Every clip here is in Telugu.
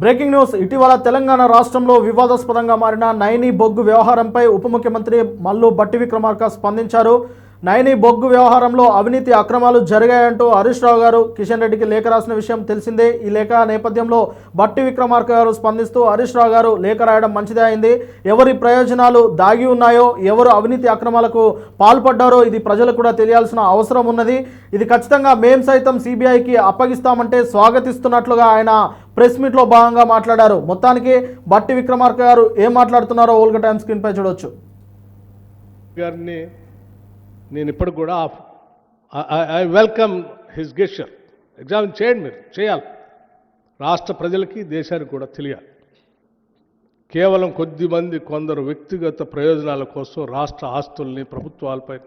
Breaking news. ఇటీవల తెలంగాణ రాష్ట్రంలో వివాదాస్పదంగా మారిన నైని బొగ్గు వ్యవహారంపై ఉప ముఖ్యమంత్రి మల్లు భట్టి విక్రమార్క స్పందించారు. నైని బొగ్గు వ్యవహారంలో అవినీతి అక్రమాలు జరిగాయంటూ హరీష్ రావు గారు కిషన్ రెడ్డికి లేఖ రాసిన విషయం తెలిసిందే. ఈ లేఖ నేపథ్యంలో భట్టి విక్రమార్క గారు స్పందిస్తూ హరీష్ రావు గారు లేఖ రాయడం మంచిదే అయింది. ఎవరి ప్రయోజనాలు దాగి ఉన్నాయో, ఎవరు అవినీతి అక్రమాలకు పాల్పడ్డారో ఇది ప్రజలకు కూడా తెలియాల్సిన అవసరం ఉన్నది. ఇది ఖచ్చితంగా మేం సైతం సిబిఐకి అప్పగిస్తామంటే స్వాగతిస్తున్నట్లుగా ఆయన ప్రెస్ మీట్లో భాగంగా మాట్లాడారు. మొత్తానికి భట్టి విక్రమార్క గారు ఏం మాట్లాడుతున్నారో ఓల్గా టైమ్ స్క్రీన్ పై చూడొచ్చు. గారిని నేను ఇప్పుడు కూడా I welcome his gesture. Examine చేయండి, మీరు చేయాలి. రాష్ట్ర ప్రజలకి దేశానికి కూడా తెలియాలి. కేవలం కొద్దిమంది కొందరు వ్యక్తిగత ప్రయోజనాల కోసం రాష్ట్ర ఆస్తుల్ని ప్రభుత్వాలపైన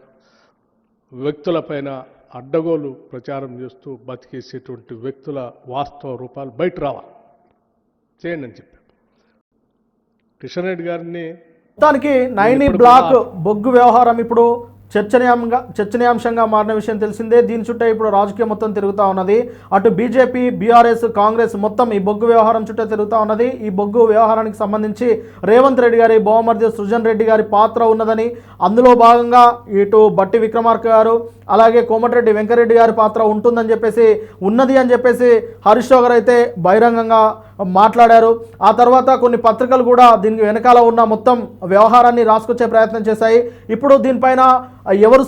వ్యక్తులపైన అడ్డగోలు ప్రచారం చేస్తూ బతికేసేటువంటి వ్యక్తుల వాస్తవ రూపాలు బయట రావాలి. చేయండి అని చెప్పారు కిషన్ రెడ్డి గారిని. మొత్తానికి నైని బ్లాక్ బొగ్గు వ్యవహారం ఇప్పుడు చర్చనీయాంశంగా మారిన విషయం తెలిసిందే. దీని చుట్టూ ఇప్పుడు రాజకీయం మొత్తం తిరుగుతూ ఉన్నది. అటు బీజేపీ, బీఆర్ఎస్, కాంగ్రెస్ మొత్తం ఈ బొగ్గు వ్యవహారం చుట్టూ తిరుగుతూ ఉన్నది. ఈ బొగ్గు వ్యవహారానికి సంబంధించి రేవంత్ రెడ్డి గారి బహుమతి సృజన్ రెడ్డి గారి పాత్ర ఉన్నదని, అందులో భాగంగా ఇటు భట్టి విక్రమార్క గారు అలాగే కోమటిరెడ్డి వెంకరెడ్డి గారి పాత్ర ఉంటుందని చెప్పేసి ఉన్నది అని చెప్పేసి హరీష్ రావు గారు అయితే బహిరంగంగా మాట్లాడారు. ఆ తర్వాత కొన్ని పత్రికలు కూడా దీనికి వెనకాల ఉన్న మొత్తం వ్యవహారాన్ని రాసుకొచ్చే ప్రయత్నం చేశాయి. ఇప్పుడు దీనిపైన ఎవరు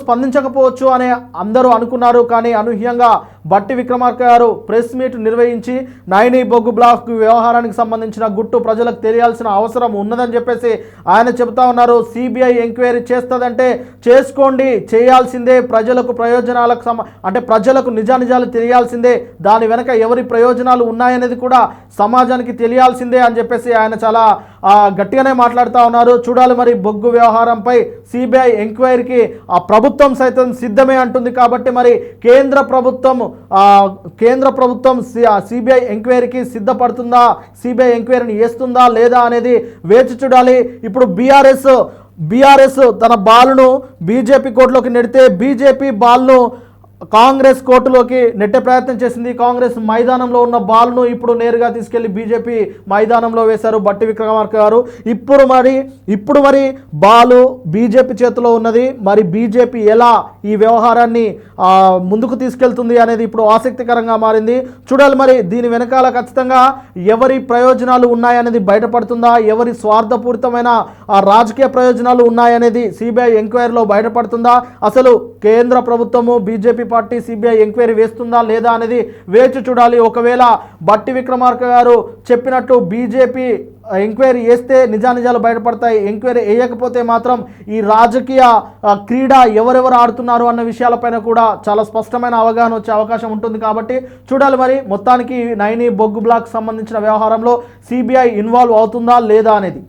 స్పందించకపోవచ్చు అని అందరూ అనుకున్నారు. కానీ అనూహ్యంగా భట్టి విక్రమార్క గారు ప్రెస్ మీట్ నిర్వహించి నైని బొగ్గు బ్లాక్ వ్యవహారానికి సంబంధించిన గుట్టు ప్రజలకు తెలియాల్సిన అవసరం ఉన్నదని చెప్పేసి ఆయన చెబుతా ఉన్నారు. సిబిఐ ఎంక్వైరీ చేస్తుందంటే చేసుకోండి, చేయాల్సిందే. ప్రజలకు ప్రయోజనాలకు ప్రజలకు నిజానిజాలు తెలియాల్సిందే. దాని వెనక ఎవరి ప్రయోజనాలు ఉన్నాయనేది కూడా సమాజానికి తెలియాల్సిందే అని చెప్పేసి ఆయన చాలా గట్టిగానే మాట్లాడుతూ ఉన్నారు. చూడాలి మరి బొగ్గు వ్యవహారంపై సిబిఐ ఎంక్వైరీకి ఆ ప్రభుత్వం సైతం సిద్ధమే అంటుంది. కాబట్టి మరి కేంద్ర ప్రభుత్వం సిబిఐ ఎంక్వైరీకి సిద్ధపడుతుందా, సిబిఐ ఎంక్వైరీని చేస్తుందా లేదా అనేది వేచి చూడాలి. ఇప్పుడు బీఆర్ఎస్ తన బాల్ను బీజేపీ కోర్టులోకి నెడితే బీజేపీ బాల్ను కాంగ్రెస్ కోర్టులోకి నెట్టే ప్రయత్నం చేసింది. కాంగ్రెస్ మైదానంలో ఉన్న బాల్ను ఇప్పుడు నేరుగా తీసుకెళ్లి బీజేపీ మైదానంలో వేశారు భట్టి విక్రమార్క గారు. ఇప్పుడు మరి బాలు బీజేపీ చేతిలో ఉన్నది. మరి బీజేపీ ఎలా ఈ వ్యవహారాన్ని ముందుకు తీసుకెళ్తుంది అనేది ఇప్పుడు ఆసక్తికరంగా మారింది. చూడాలి మరి దీని వెనకాల ఖచ్చితంగా ఎవరి ప్రయోజనాలు ఉన్నాయనేది బయటపడుతుందా, ఎవరి స్వార్థపూరితమైన రాజకీయ ప్రయోజనాలు ఉన్నాయనేది సిబిఐ ఎంక్వైరీలో బయటపడుతుందా, అసలు కేంద్ర ప్రభుత్వము బీజేపీ పార్టీ సిబిఐ ఎంక్వైరీ వేస్తుందా లేదా అనేది వేచి చూడాలి. ఒకవేళ భట్టి విక్రమార్క గారు చెప్పినట్టు బీజేపీ ఎంక్వైరీ చేస్తే నిజానిజాలు బయటపడతాయి. ఎంక్వైరీ వేయకపోతే మాత్రం ఈ రాజకీయ క్రీడ ఎవరెవరు ఆడుతున్నారు అన్న విషయాలపైన కూడా చాలా స్పష్టమైన అవగాహన వచ్చే అవకాశం ఉంటుంది. కాబట్టి చూడాలి మరి మొత్తానికి నైని బొగ్గు బ్లాక్ సంబంధించిన వ్యవహారంలో సిబిఐ ఇన్వాల్వ్ అవుతుందా లేదా అనేది.